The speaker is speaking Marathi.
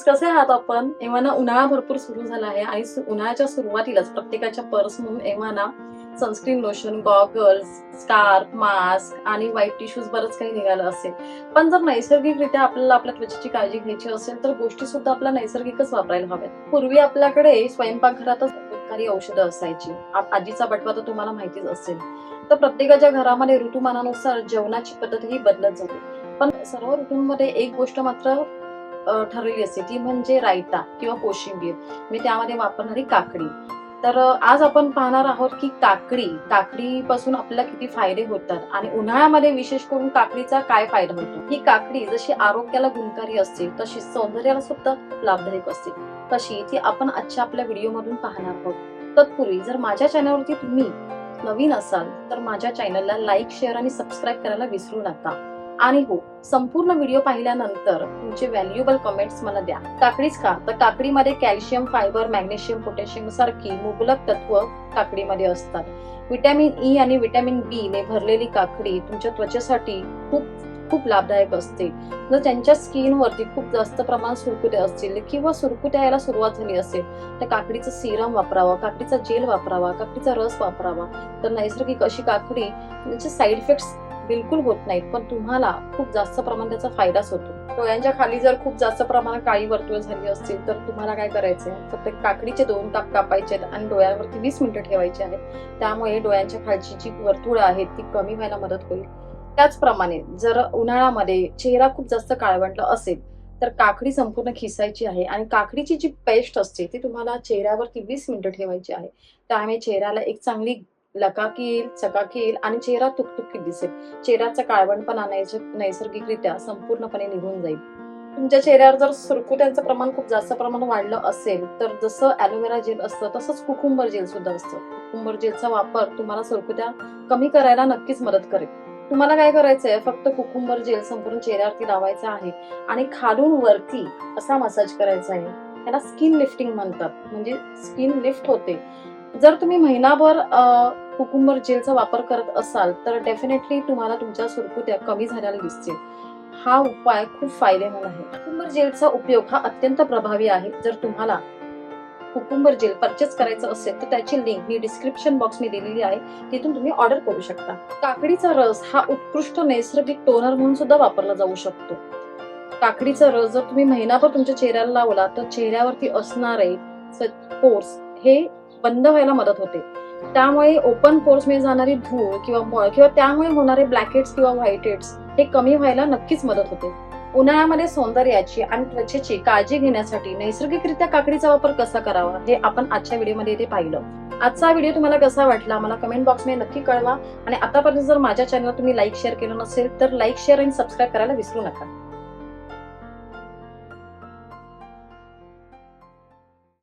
कसे आहात आपण? एव्हाना उन्हाळा भरपूर सुरू झाला आहे आणि उन्हाळ्याच्या सुरुवातीलाच प्रत्येकाच्या पर्स म्हणून एव्हाना sunscreen lotion, goggles, scarf, mask आणि व्हाईट टिश्यूज बरंच काही निघालं असेल. पण जर नैसर्गिकरित्या आपल्याला आपल्या त्वचेची काळजी घ्यायची असेल तर गोष्टी सुद्धा आपल्या नैसर्गिकच वापरायला हव्यात. पूर्वी आपल्याकडे स्वयंपाकघरातच गुणकारी औषधं असायची. आजीचा बटवा तर तुम्हाला माहितीच असेल. तर प्रत्येकाच्या घरामध्ये ऋतुमानानुसार जेवणाची पद्धतही बदलत जाते. पण सर्व ऋतूंमध्ये एक गोष्ट मात्र ठरलेली असते, ती म्हणजे रायता किंवा कोशिंबीर. मी त्यामध्ये वापरणारी काकडी. तर आज आपण पाहणार आहोत की काकडी पासून आपल्याला किती फायदे होतात आणि उन्हाळ्यामध्ये विशेष करून काकडीचा काय फायदा होतो. ही काकडी जशी आरोग्याला गुणकारी असते तशी सौंदर्याला सुद्धा लाभदायक असते. कशी ती आपण आजच्या आपल्या व्हिडिओ मधून पाहणार आहोत. तत्पूर्वी जर माझ्या चॅनलवरती तुम्ही नवीन असाल तर माझ्या चॅनलला लाईक, शेअर आणि सबस्क्राईब करायला विसरू नका. आणि हो, संपूर्ण व्हिडिओ पाहिल्यानंतर तुमचे व्हॅल्युएबल कमेंट्स मला द्या. काकडीच का? तर काकडीमध्ये कॅल्शियम, फायबर, मॅग्नेशियम, पोटॅशियम सारखी मुबलक तत्व काकडीमध्ये असतात. व्हिटॅमिन ई आणि व्हिटॅमिन बी ने भरलेली काकडी तुमच्या त्वचेसाठी खूप लाभदायक असते. जर त्यांच्या स्किनवरती खूप जास्त प्रमाणात सुरकुत्या असतील किंवा सुरकुत्या यायला सुरुवात झाली असेल तर काकडीचं सिरम वापरावा, काकडीचा जेल वापरावा, काकडीचा रस वापरावा. तर नैसर्गिक अशी काकडी त्याचे साईड इफेक्ट्स बिलकुल होत नाहीत, पण तुम्हाला खूप जास्त प्रमाणात त्याचा फायदाच होतो. डोळ्यांच्या खाली जर खूप जास्त प्रमाणात काळी वर्तुळ झाली असतील तर तुम्हाला काय करायचंय, फक्त काकडीचे 2 काप कापायचे आणि डोळ्यांवरती 20 मिनिटं ठेवायचे आहेत. त्यामुळे डोळ्यांच्या खालची जी वर्तुळ आहेत ती कमी व्हायला मदत होईल. त्याचप्रमाणे जर उन्हाळ्यामध्ये चेहरा खूप जास्त काळवंडला असेल तर काकडी संपूर्ण खिसायची आहे आणि काकडीची जी पेस्ट असते ती तुम्हाला चेहऱ्यावरती 20 मिनिटं ठेवायची आहे. त्यामुळे चेहऱ्याला एक चांगली लकाकी येईल, चकाकी येईल आणि चेहरा तुकतुकीत दिसेल. चेहऱ्याचा काळवंडपणा नैसर्गिकरित्या संपूर्णपणे निघून जाईल. तुमच्या चेहऱ्यावर जर सुरकुत्यांचं प्रमाण खूप जास्त प्रमाणात वाढलं असेल तर जसं ॲलोवेरा जेल असतं तसंच कुकुंबर जेल सुद्धा असतं. कुकुंबर जेलचा वापर तुम्हाला सुरकुत्या कमी करायला नक्कीच मदत करेल. तुम्हाला काय करायचंय, फक्त कुकुंबर जेल संपूर्ण चेहऱ्यावरती लावायचं आहे आणि खालून वरती असा मसाज करायचा आहे. त्याला स्किन लिफ्टिंग म्हणतात, म्हणजे स्किन लिफ्ट होते. जर तुम्ही महिनाभर कुकुंबर जेलचा वापर करत असाल तर डेफिनेटली तुम्हाला तुमच्या सुरकुत्या कमी झालेल्या दिसतील. हा उपाय खूप फायदेमंद आहे. कुकुंबर जेलचा उपयोग हा अत्यंत प्रभावी आहे. जर तुम्हाला कुकुंबर जेल परचेस करायचं असेल तर त्याची लिंक मी डिस्क्रिप्शन बॉक्स मध्ये दिलेली आहे, तिथून तुम्ही ऑर्डर करू शकता. काकडीचा रस हा उत्कृष्ट नैसर्गिक टोनर म्हणून सुद्धा वापरला जाऊ शकतो. काकडीचा रस जर तुम्ही महिनाभर तुमच्या चेहऱ्याला लावला तर चेहऱ्यावरती असणारे पोर्स हे बंद व्हायला मदत होते. त्यामुळे ओपन पोर्स मध्ये जाणारी धूळ किंवा मळ किंवा त्यामुळे होणारे ब्लॅकहेड्स किंवा व्हाईटहेड्स हे कमी व्हायला नक्कीच मदत होते. उन्हाळ्यामध्ये सौंदर्याची आणि त्वचेची काळजी घेण्यासाठी नैसर्गिकरित्या काकडीचा वापर कसा करावा हे आपण आजच्या व्हिडिओमध्ये इथे पाहिलं. आजचा व्हिडिओ तुम्हाला कसा वाटला मला कमेंट बॉक्समध्ये नक्की कळवा आणि आतापर्यंत जर माझ्या चॅनलला तुम्ही लाईक, शेअर केलं नसेल तर लाईक, शेअर आणि सबस्क्राईब करायला विसरू नका.